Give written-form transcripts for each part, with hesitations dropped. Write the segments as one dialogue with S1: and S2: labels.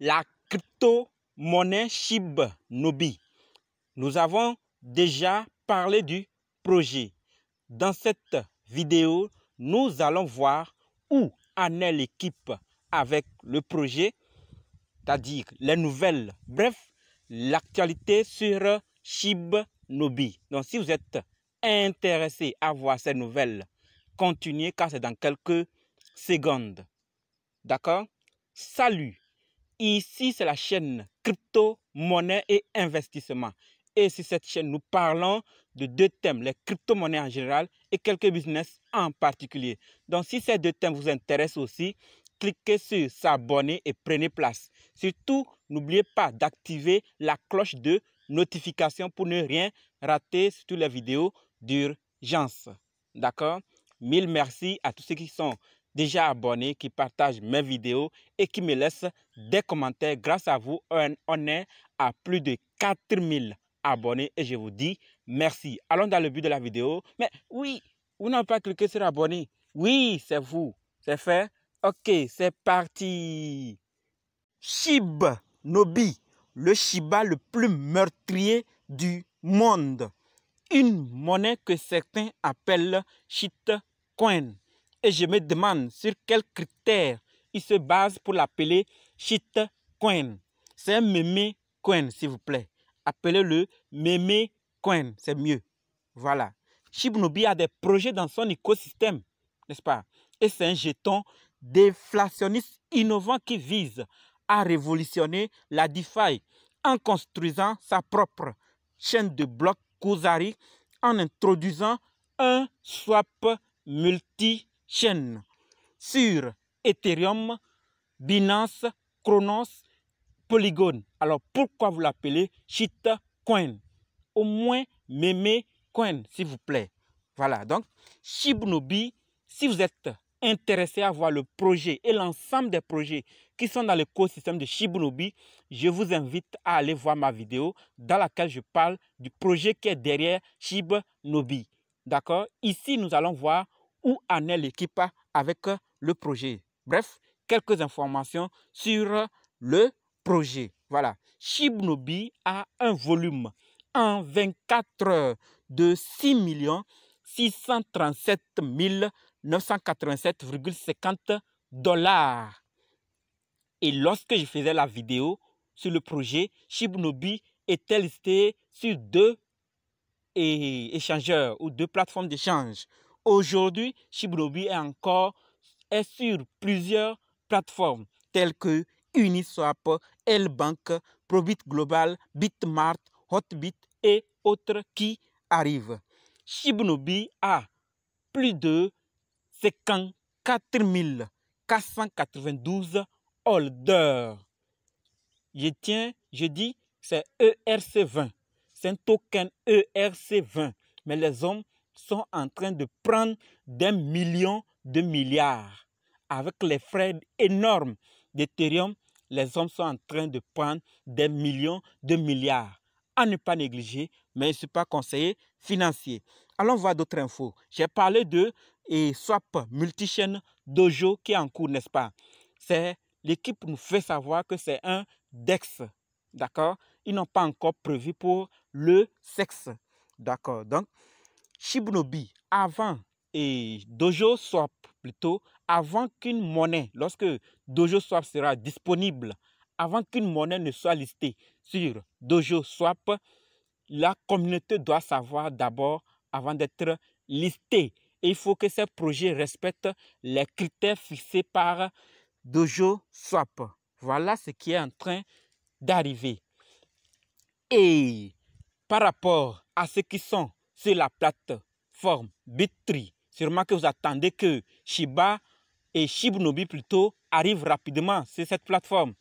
S1: la crypto-monnaie Shibnobi. Nous avons déjà parlé du projet. Dans cette vidéo, nous allons voir où en est l'équipe avec le projet, c'est-à-dire les nouvelles, bref, l'actualité sur Shibnobi. Donc, si vous êtes intéressé à voir ces nouvelles, continuez car c'est dans quelques secondes. D'accord? Salut! Ici, c'est la chaîne Crypto, Monnaie et Investissement. Et sur cette chaîne, nous parlons de deux thèmes, les crypto-monnaies en général et quelques business en particulier. Donc, si ces deux thèmes vous intéressent aussi, cliquez sur s'abonner et prenez place. Surtout, n'oubliez pas d'activer la cloche de notification pour ne rien rater sur toutes les vidéos d'urgence. D'accord? Mille merci à tous ceux qui sont déjà abonnés, qui partagent mes vidéos et qui me laissent des commentaires. Grâce à vous, on est à plus de 4000 abonnés et je vous dis merci. Allons dans le but de la vidéo. Mais oui, vous n'avez pas cliqué sur abonner. Oui, c'est vous. C'est fait? Ok, c'est parti. Shibnobi, le Shiba le plus meurtrier du monde. Une monnaie que certains appellent shitcoin. Et je me demande sur quels critères il se base pour l'appeler shitcoin. C'est un meme coin, s'il vous plaît. Appelez-le meme coin, c'est mieux. Voilà. Shibnobi a des projets dans son écosystème, n'est-ce pas? Et c'est un jeton déflationniste innovant qui vise à révolutionner la DeFi en construisant sa propre chaîne de blocs Kusari en introduisant un swap multi-chaîne sur Ethereum, Binance, Cronos, Polygon. Alors pourquoi vous l'appelez shitcoin? Au moins meme coin, s'il vous plaît. Voilà, donc Shibnobi, si vous êtes intéressé à voir le projet et l'ensemble des projets qui sont dans l'écosystème de Shibnobi, je vous invite à aller voir ma vidéo dans laquelle je parle du projet qui est derrière Shibnobi. D'accord? Ici, nous allons voir où en est l'équipe avec le projet. Bref, quelques informations sur le projet. Voilà. Shibnobi a un volume en 24 heures de 6 637 987,50 $. Et lorsque je faisais la vidéo sur le projet, Shibnobi était listé sur deux échangeurs ou deux plateformes d'échange. Aujourd'hui, Shibnobi est sur plusieurs plateformes telles que Uniswap, L-Bank, Probit Global, Bitmart, Hotbit et autres qui arrivent. Shibnobi a plus de 54 492 holders. Je dis, c'est ERC20. C'est un token ERC20. Mais les hommes sont en train de prendre des millions de milliards. Avec les frais énormes d'Ethereum, les hommes sont en train de prendre des millions de milliards. À ne pas négliger, mais je ne suis pas conseiller financier. Allons voir d'autres infos. J'ai parlé de swap multi-chaîne Dojo qui est en cours, n'est-ce pas? L'équipe nous fait savoir que c'est un DEX. D'accord? Ils n'ont pas encore prévu pour le sexe. D'accord? Donc, Shibnobi, avant, et Dojo Swap plutôt, avant qu'une monnaie, lorsque Dojo Swap sera disponible, avant qu'une monnaie ne soit listée sur Dojo Swap, la communauté doit savoir d'abord avant d'être listée. Et il faut que ces projets respectent les critères fixés par Dojo Swap. Voilà ce qui est en train d'arriver. Et par rapport à ceux qui sont sur la plateforme Bittree's, sûrement que vous attendez que Shiba et Shibnobi plutôt arrivent rapidement sur cette plateforme.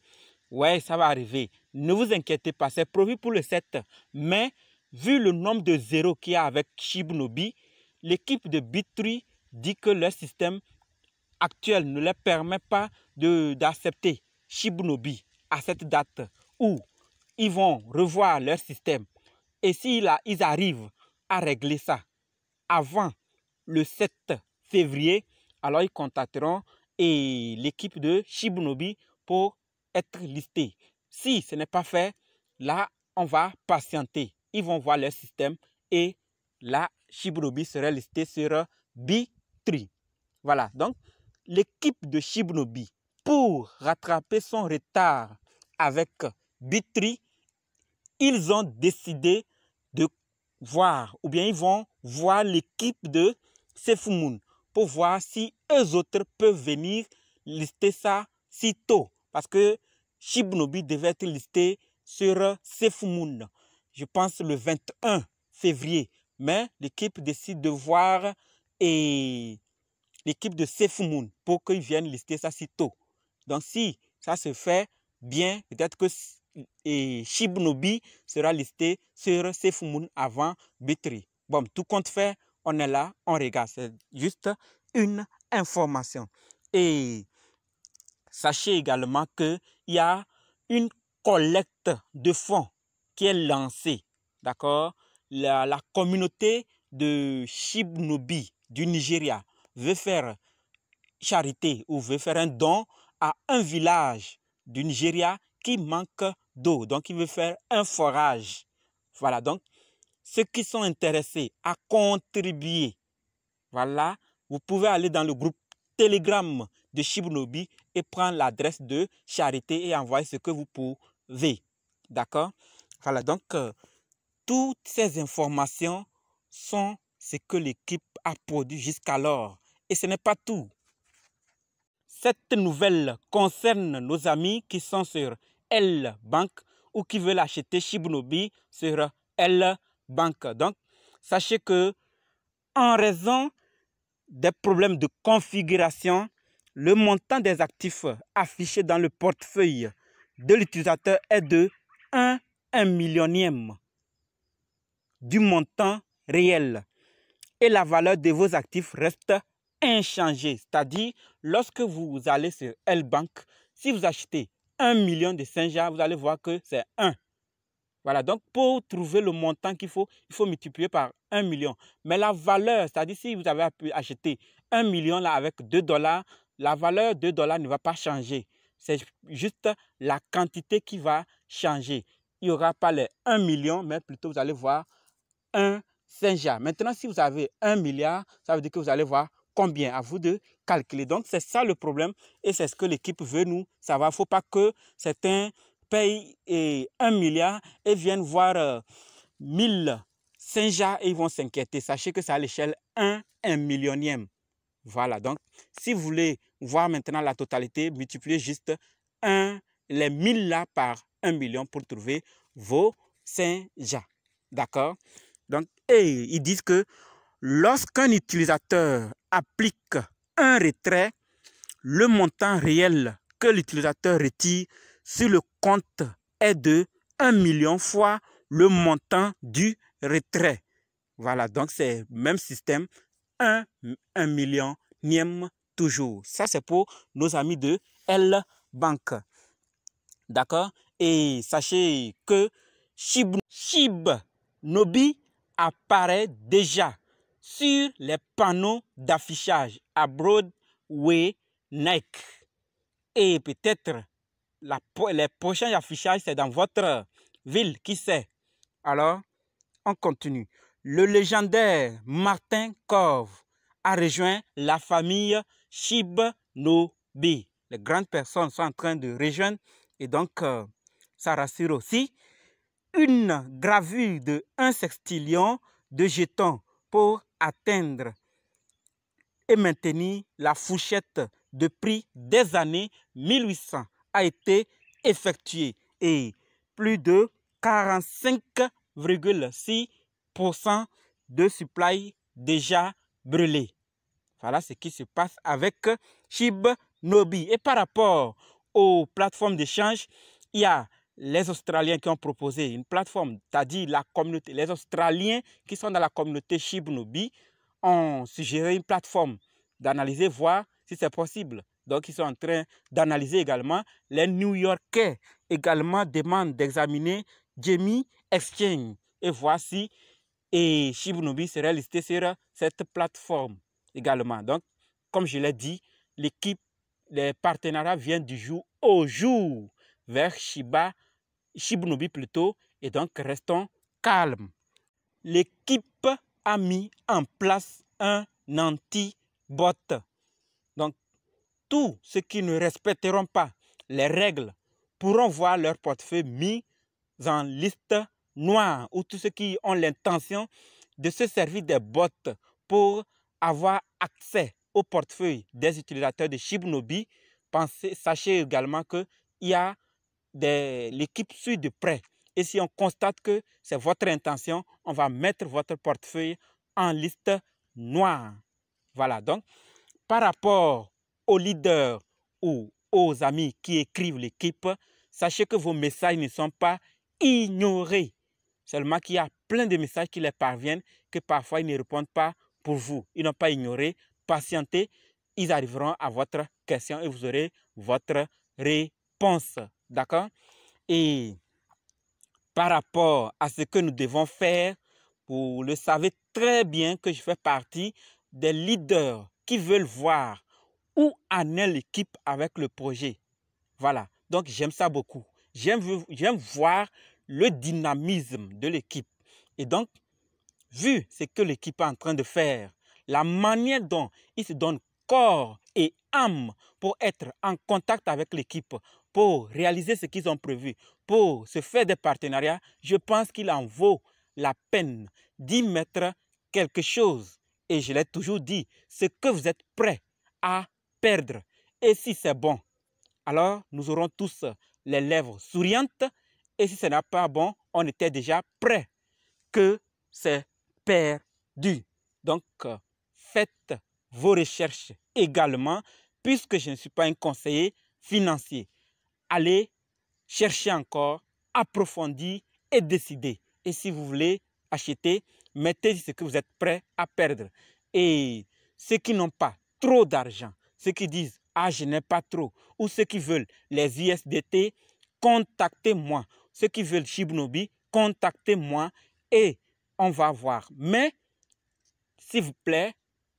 S1: Ouais, ça va arriver. Ne vous inquiétez pas, c'est prévu pour le 7. Mais vu le nombre de zéros qu'il y a avec Shibnobi, l'équipe de Bittree's dit que leur système actuel ne leur permet pas d'accepter Shibnobi à cette date où ils vont revoir leur système. Et s'ils arrivent à régler ça avant le 7 février, alors ils contacteront l'équipe de Shibnobi pour être listés. Si ce n'est pas fait, là, on va patienter. Ils vont voir leur système et là, Shibnobi serait listé sur B3. Voilà, donc l'équipe de Shibnobi, pour rattraper son retard avec B3, ils ont décidé de voir, ou bien ils vont voir l'équipe de Sefoumoun pour voir si eux autres peuvent venir lister ça si tôt. Parce que Shibnobi devait être listé sur Sefoumoun, je pense le 21 février. Mais l'équipe décide de voir et l'équipe de Sefoumoun pour qu'ils viennent lister ça si tôt. Donc si ça se fait bien, peut-être que Shibnobi sera listé sur Sefoumoun avant B3. Bon, tout compte fait, on est là, on regarde. C'est juste une information. Et sachez également qu'il y a une collecte de fonds qui est lancée. D'accord? La communauté de Shibnobi du Nigeria veut faire charité ou veut faire un don à un village du Nigeria qui manque d'eau. Donc, il veut faire un forage. Voilà, donc, ceux qui sont intéressés à contribuer, voilà, vous pouvez aller dans le groupe Telegram de Shibnobi et prendre l'adresse de charité et envoyer ce que vous pouvez. D'accord? Voilà, donc, toutes ces informations sont ce que l'équipe a produit jusqu'alors. Et ce n'est pas tout. Cette nouvelle concerne nos amis qui sont sur L-Bank ou qui veulent acheter Shibnobi sur L-Bank. Donc, sachez que en raison des problèmes de configuration, le montant des actifs affichés dans le portefeuille de l'utilisateur est de 1 millionième du montant réel. Et la valeur de vos actifs reste inchangée. C'est-à-dire, lorsque vous allez sur L-Bank, si vous achetez 1 million de Saint-Jean, vous allez voir que c'est 1. Voilà, donc pour trouver le montant qu'il faut, il faut multiplier par 1 million. Mais la valeur, c'est-à-dire si vous avez acheté 1 million là avec 2 $, la valeur de $, ne va pas changer. C'est juste la quantité qui va changer. Il n'y aura pas les 1 million, mais plutôt vous allez voir 1 Saint-Jean. Maintenant, si vous avez 1 milliard, ça veut dire que vous allez voir combien. À vous de calculer. Donc, c'est ça le problème et c'est ce que l'équipe veut nous savoir. Il ne faut pas que certains payent 1 milliard et viennent voir 1000 Saint-Jean et ils vont s'inquiéter. Sachez que c'est à l'échelle 1 millionième. Voilà, donc si vous voulez voir maintenant la totalité, multipliez juste les 1000 là par 1 million pour trouver vos Saint-Jean. D'accord? Donc, et ils disent que lorsqu'un utilisateur applique un retrait, le montant réel que l'utilisateur retire sur le compte est de 1 million fois le montant du retrait. Voilà, donc c'est le même système, 1 millionième toujours. Ça, c'est pour nos amis de L-Bank. D'accord? Et sachez que Shibnobi apparaît déjà sur les panneaux d'affichage à Broadway, Nike. Et peut-être les prochains affichages, c'est dans votre ville, qui sait? Alors, on continue. Le légendaire Martin Kove a rejoint la famille Shibnobi. Les grandes personnes sont en train de rejoindre et donc ça rassure aussi. Une gravure de 1 sextillion de jetons pour atteindre et maintenir la fourchette de prix des années 1800 a été effectuée et plus de 45,6% de supply déjà brûlé. Voilà ce qui se passe avec Shibnobi. Et par rapport aux plateformes d'échange, il y a les Australiens qui ont proposé une plateforme, c'est-à-dire la communauté. Les Australiens qui sont dans la communauté Shibnobi ont suggéré une plateforme d'analyser, voir si c'est possible. Donc, ils sont en train d'analyser également. Les New-Yorkais également demandent d'examiner Gemini Exchange et voir si Shibnobi serait listé sur cette plateforme également. Donc, comme je l'ai dit, l'équipe, les partenariats viennent du jour au jour. vers Shibunobi plutôt, et donc restons calmes. L'équipe a mis en place un anti-bot. Donc, tous ceux qui ne respecteront pas les règles pourront voir leur portefeuille mis en liste noire, ou tous ceux qui ont l'intention de se servir des bots pour avoir accès au portefeuille des utilisateurs de Shibunobi. Sachez également qu'il y a l'équipe suit de près. Et si on constate que c'est votre intention, on va mettre votre portefeuille en liste noire. Voilà, donc par rapport aux leaders ou aux amis qui écrivent l'équipe, sachez que vos messages ne sont pas ignorés. Seulement qu'il y a plein de messages qui les parviennent, que parfois ils ne répondent pas pour vous. Ils n'ont pas ignoré. Patientez, ils arriveront à votre question et vous aurez votre réponse. D'accord? Et par rapport à ce que nous devons faire, vous le savez très bien que je fais partie des leaders qui veulent voir où en est l'équipe avec le projet. Voilà, donc j'aime ça beaucoup. J'aime voir le dynamisme de l'équipe. Et donc, vu ce que l'équipe est en train de faire, la manière dont ils se donnent corps et âme pour être en contact avec l'équipe, pour réaliser ce qu'ils ont prévu, pour se faire des partenariats, je pense qu'il en vaut la peine d'y mettre quelque chose. Et je l'ai toujours dit, ce que vous êtes prêts à perdre. Et si c'est bon, alors nous aurons tous les lèvres souriantes. Et si ce n'est pas bon, on était déjà prêt que c'est perdu. Donc, faites vos recherches également, puisque je ne suis pas un conseiller financier. Allez chercher encore, approfondir et décider. Et si vous voulez acheter, mettez ce que vous êtes prêt à perdre. Et ceux qui n'ont pas trop d'argent, ceux qui disent « Ah, je n'ai pas trop » ou ceux qui veulent les USDT, contactez-moi. Ceux qui veulent Shibunobi, contactez-moi et on va voir. Mais, s'il vous plaît,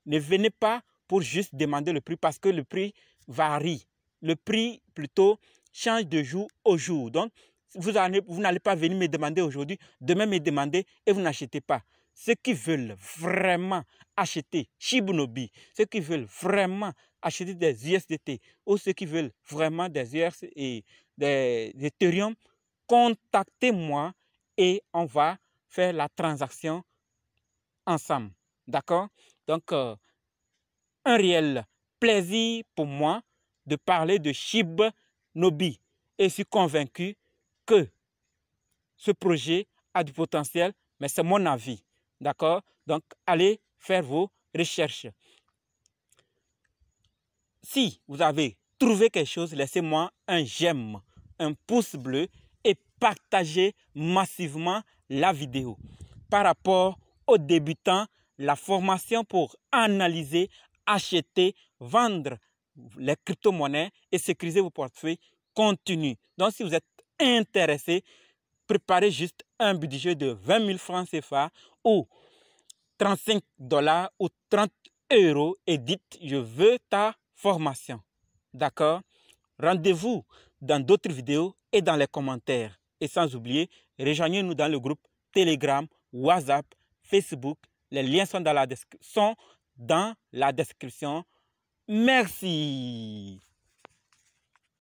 S1: ne venez pas pour juste demander le prix parce que le prix varie. Le prix, plutôt, change de jour au jour. Donc, vous n'allez pas venir me demander aujourd'hui, demain me demander et vous n'achetez pas. Ceux qui veulent vraiment acheter Shibunobi, ceux qui veulent vraiment acheter des USDT ou ceux qui veulent vraiment des USD et des Ethereum, contactez-moi et on va faire la transaction ensemble. D'accord? Donc, un réel plaisir pour moi de parler de Shibunobi. Et je suis convaincu que ce projet a du potentiel, mais c'est mon avis. D'accord? Donc, allez faire vos recherches. Si vous avez trouvé quelque chose, laissez-moi un j'aime, un pouce bleu et partagez massivement la vidéo. Par rapport aux débutants, la formation pour analyser, acheter, vendre les crypto-monnaies et sécuriser vos portefeuilles continue. Donc, si vous êtes intéressé, préparez juste un budget de 20 000 francs CFA ou 35 $ ou 30 € et dites « Je veux ta formation ». D'accord? Rendez-vous dans d'autres vidéos et dans les commentaires. Et sans oublier, rejoignez-nous dans le groupe Telegram, WhatsApp, Facebook. Les liens sont dans la description. Merci.